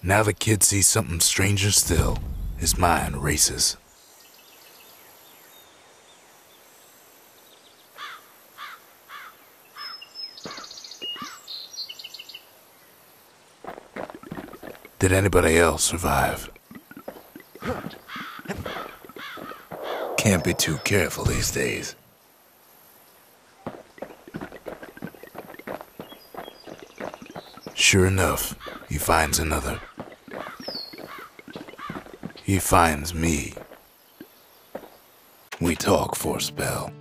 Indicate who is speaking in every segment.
Speaker 1: Now the kid sees something stranger still. His mind races. Did anybody else survive? Can't be too careful these days. Sure enough, he finds another. He finds me. We talk for a spell.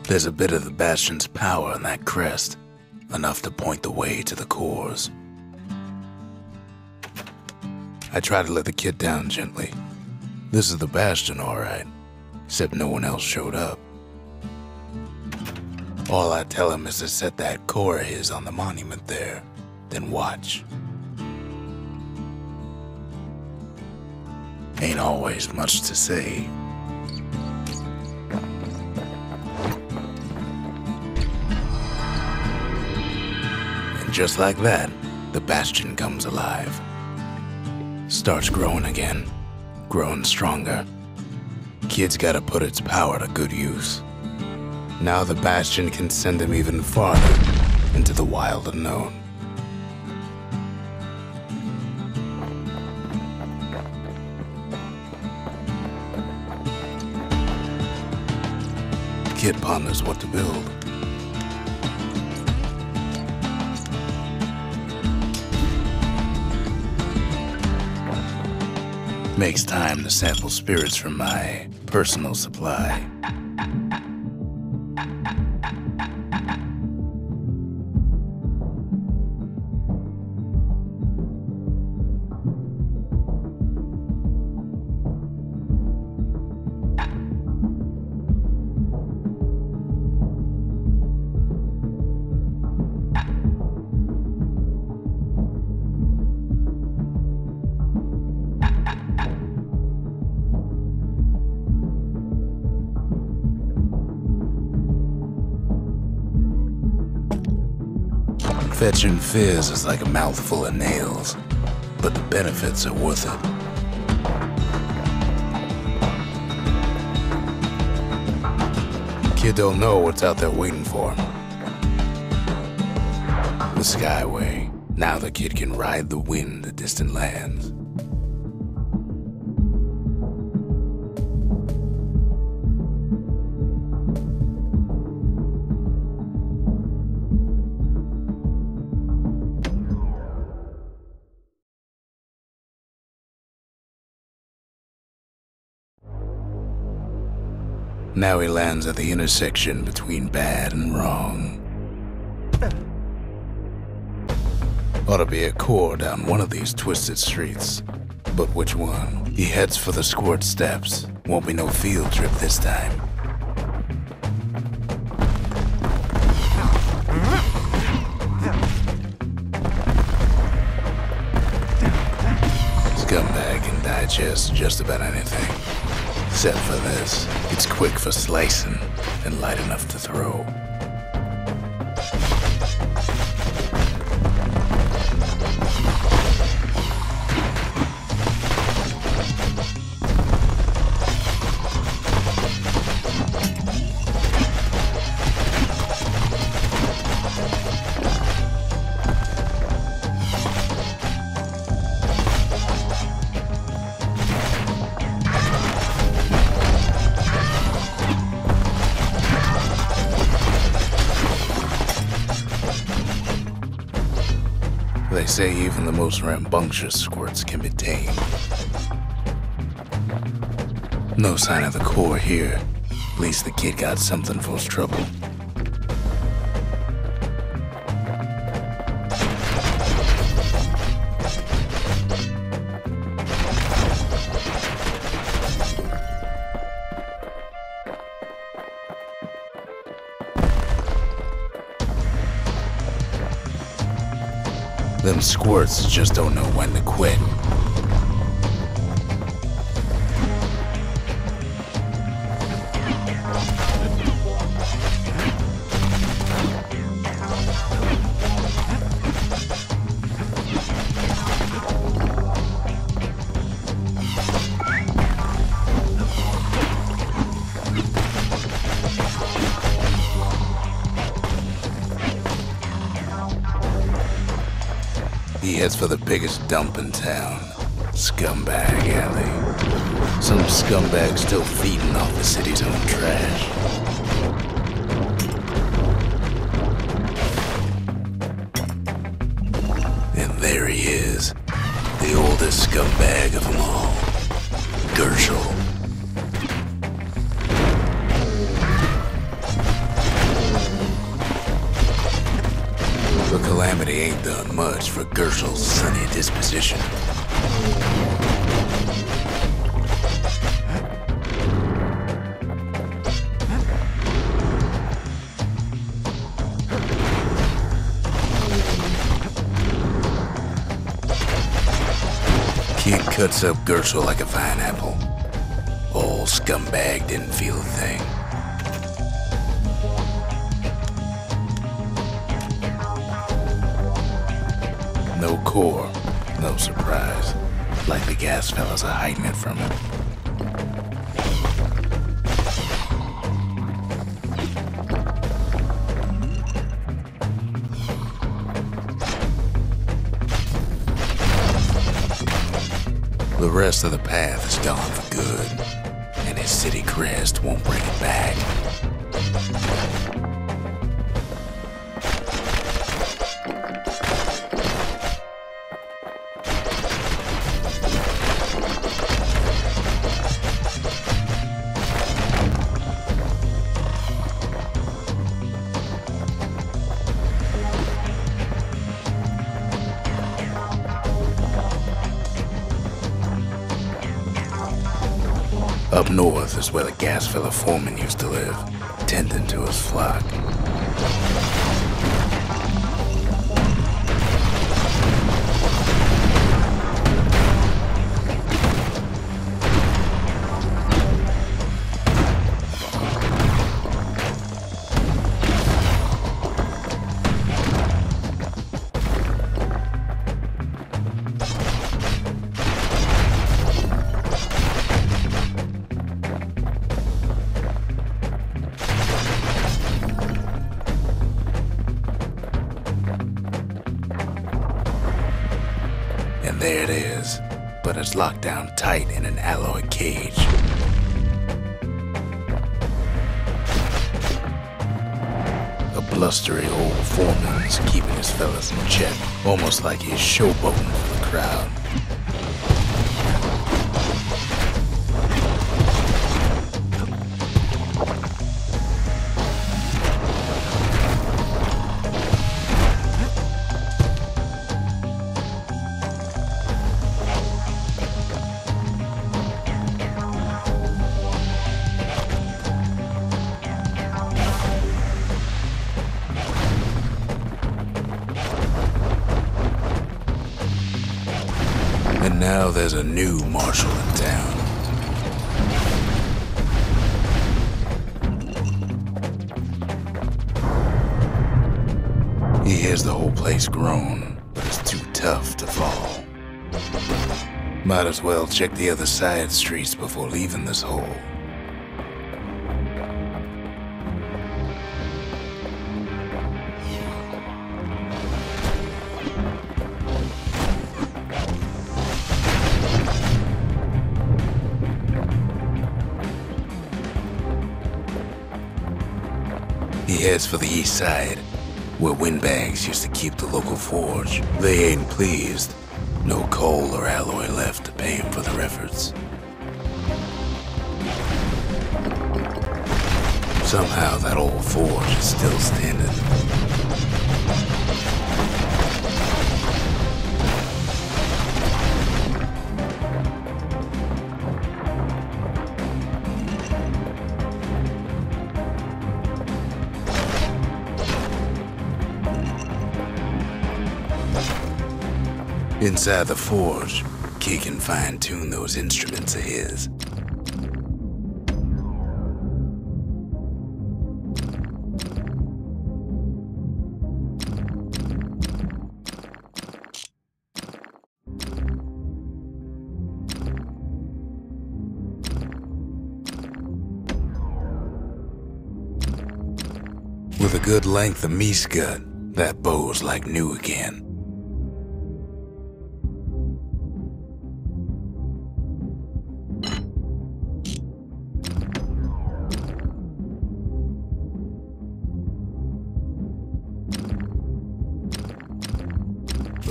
Speaker 1: There's a bit of the Bastion's power in that crest, enough to point the way to the cores. I try to let the kid down gently. This is the Bastion, all right, except no one else showed up. All I tell him is to set that core of his on the monument there, then watch. Ain't always much to say. And just like that, the Bastion comes alive. Starts growing again, growing stronger. Kid's gotta put its power to good use. Now the Bastion can send him even farther into the wild unknown. Kid ponders what to build. Makes time to sample spirits from my personal supply. Fetching fizz is like a mouthful of nails, but the benefits are worth it. Kid don't know what's out there waiting for him. The Skyway. Now the kid can ride the wind to distant lands. Now he lands at the intersection between bad and wrong. Ought to be a core down one of these twisted streets. But which one? He heads for the squirt steps. Won't be no field trip this time. Scumbag can digest just about anything. Except for this, it's quick for slicing and light enough to throw. They say even the most rambunctious squirts can be tamed. No sign of the core here. At least the kid got something for his trouble. Them squirts just don't know when to quit. heads for the biggest dump in town, Scumbag Alley. Some scumbag still feeding off the city's own trash. And there he is, the oldest scumbag of them all, Gershel. But Calamity ain't done much for Gershel's sunny disposition. Kid cuts up Gershel like a pineapple. Old Scumbag didn't feel a thing. No core, no surprise. Like the gas fellas are hiding it from him. The rest of the path is gone for good, and his city crest won't bring it back. Up north is where the gas fella foreman used to live, tending to his flock. And there it is, but it's locked down tight in an alloy cage. A blustery old foreman's keeping his fellas in check, almost like he's showboating for the crowd. And now there's a new marshal in town. He hears the whole place groan, but it's too tough to fall. Might as well check the other side streets before leaving this hole. He heads for the east side, where windbags used to keep the local forge. They ain't pleased. No coal or alloy left to pay him for their efforts. Somehow that old forge is still standing. Inside the forge, Key can fine-tune those instruments of his. With a good length of meat gut, that bow's like new again.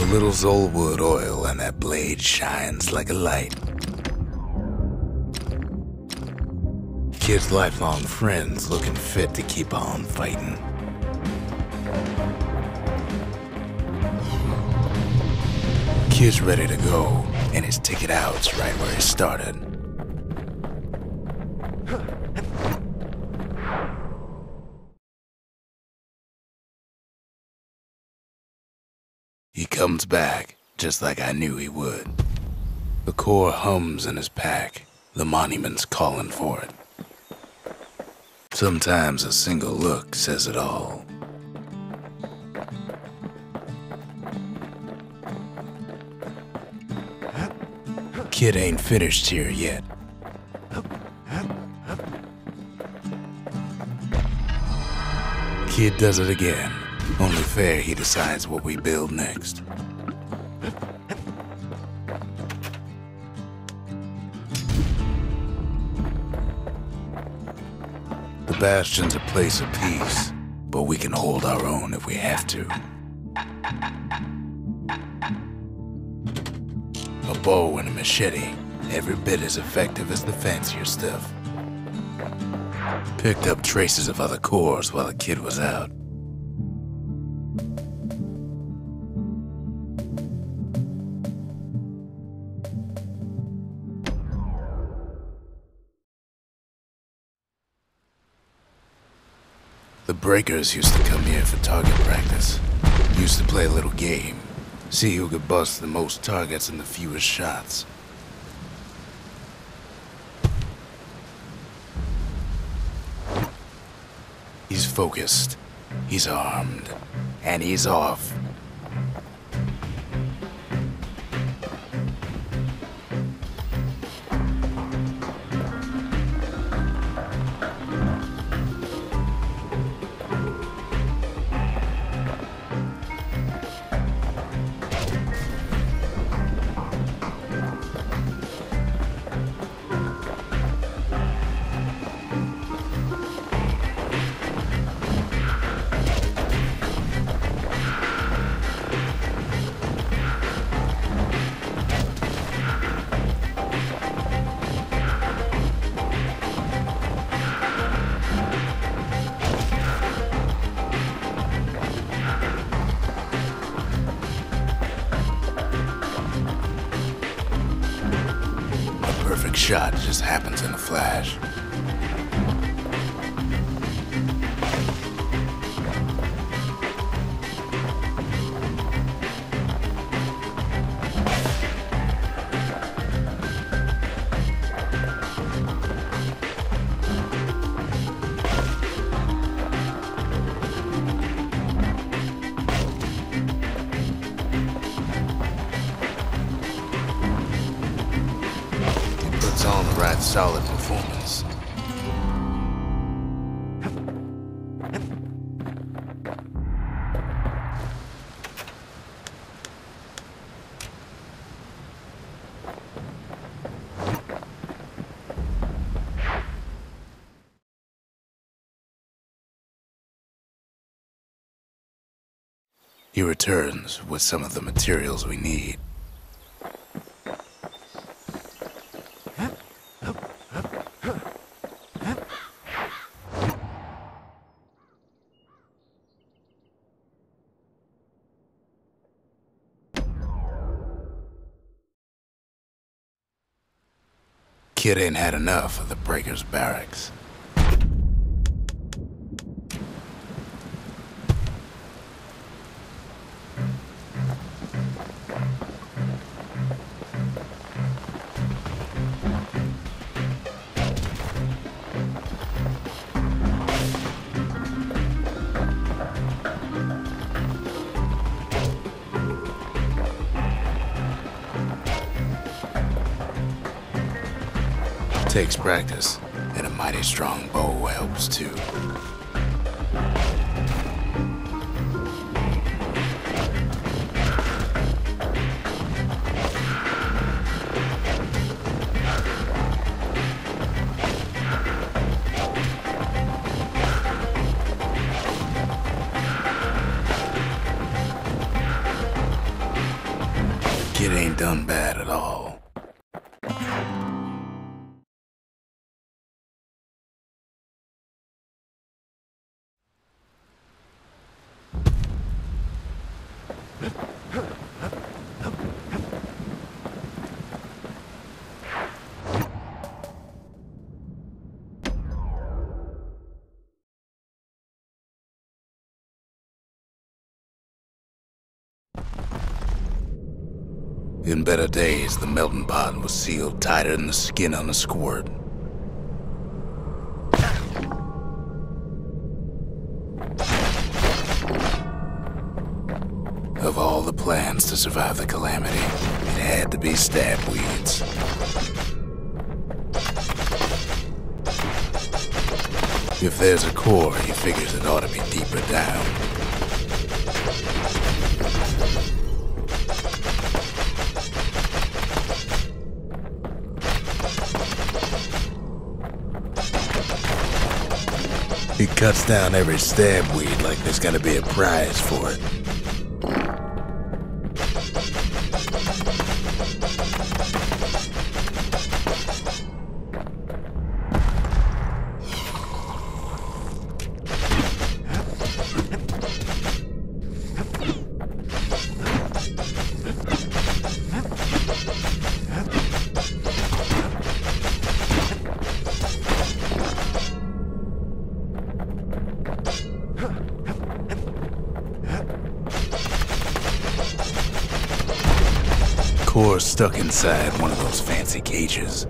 Speaker 1: little Zolwood oil and that blade shines like a light. Kid's lifelong friends looking fit to keep on fighting. Kid's ready to go, and his ticket out's right where he started. He comes back, just like I knew he would. The core hums in his pack, the monument's calling for it. Sometimes a single look says it all. Kid ain't finished here yet. Kid does it again. Only fair he decides what we build next. The Bastion's a place of peace, but we can hold our own if we have to. A bow and a machete, every bit as effective as the fancier stuff. Picked up traces of other cores while the kid was out. The breakers used to come here for target practice. Used to play a little game. See who could bust the most targets and the fewest shots. He's focused, he's armed, and he's off. Shot just happens in a flash. On the right solid performance. He returns with some of the materials we need. Kid ain't had enough of the Breakers' barracks. Takes practice, and a mighty strong bow helps too. done bad at all. In better days, the melting pot was sealed tighter than the skin on a squirt. Of all the plans to survive the calamity, it had to be stab weeds. If there's a core, he figures it ought to be deeper down. He cuts down every stab weed like there's gonna be a prize for it. Core stuck inside one of those fancy cages.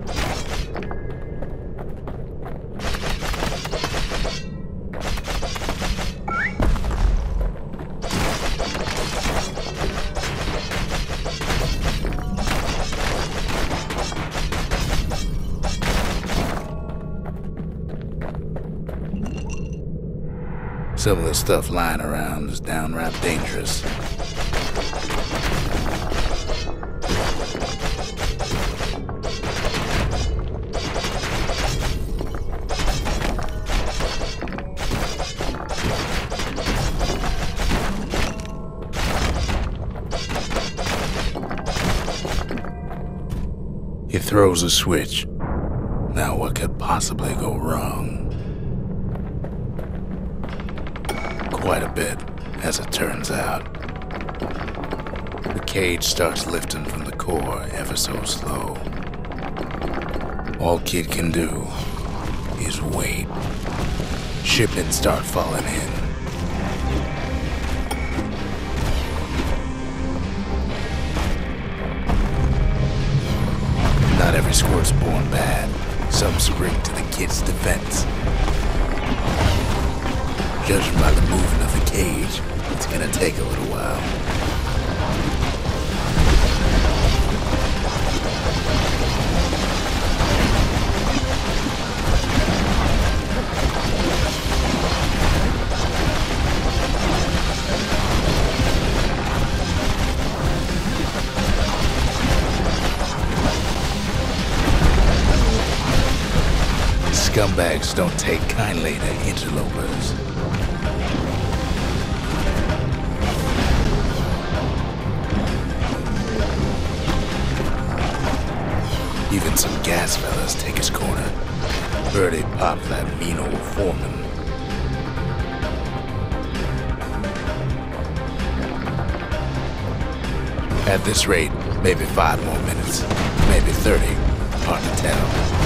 Speaker 1: Some of the stuff lying around is downright dangerous. He throws a switch. Now what could possibly go wrong? Quite a bit, as it turns out. The cage starts lifting from the core ever so slow. All Kid can do is wait. Shipments start falling in. Not every squirt's born bad. Some spring to the Kid's defense. Judging by the movement of the cage, it's gonna take a little while. Scumbags don't take kindly to interlopers. Even some gas fellas take his corner. Birdie popped that mean old foreman. At this rate, maybe 5 more minutes, maybe 30, hard to tell.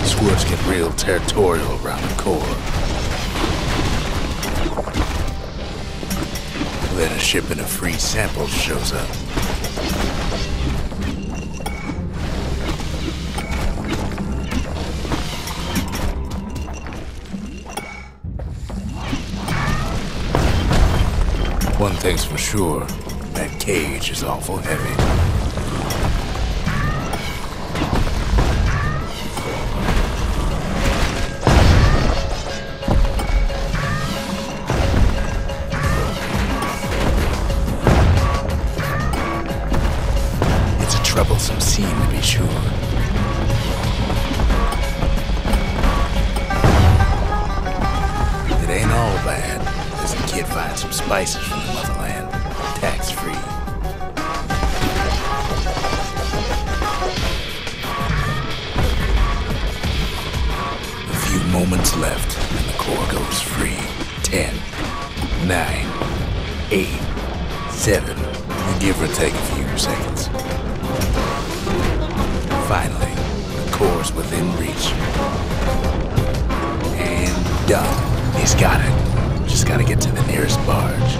Speaker 1: Squirts get real territorial around the core. Then a shipment of free samples shows up. One thing's for sure, that cage is awful heavy. Troublesome scene, to be sure. bad as the kid finds some spices from the motherland, tax-free. A few moments left and the core goes free. 10, 9, 8, 7, give or take a few seconds. Finally, the core's within reach. And done. He's got it. Just gotta get to the nearest barge.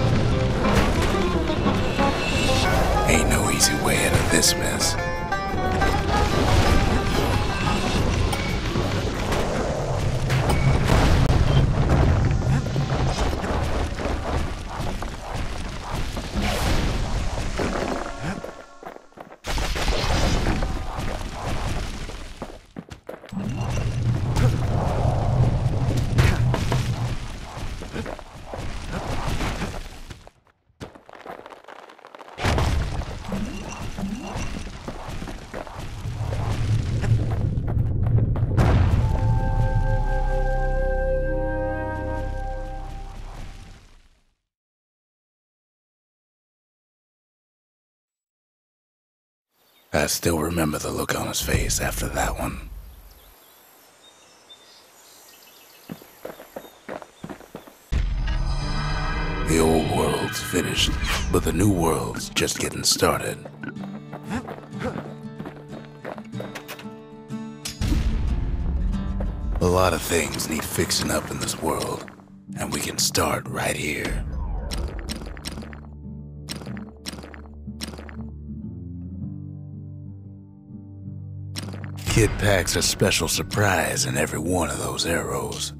Speaker 1: Ain't no easy way out of this mess. I still remember the look on his face after that one. The old world's finished, but the new world's just getting started. A lot of things need fixing up in this world, and we can start right here. Kid packs a special surprise in every one of those arrows.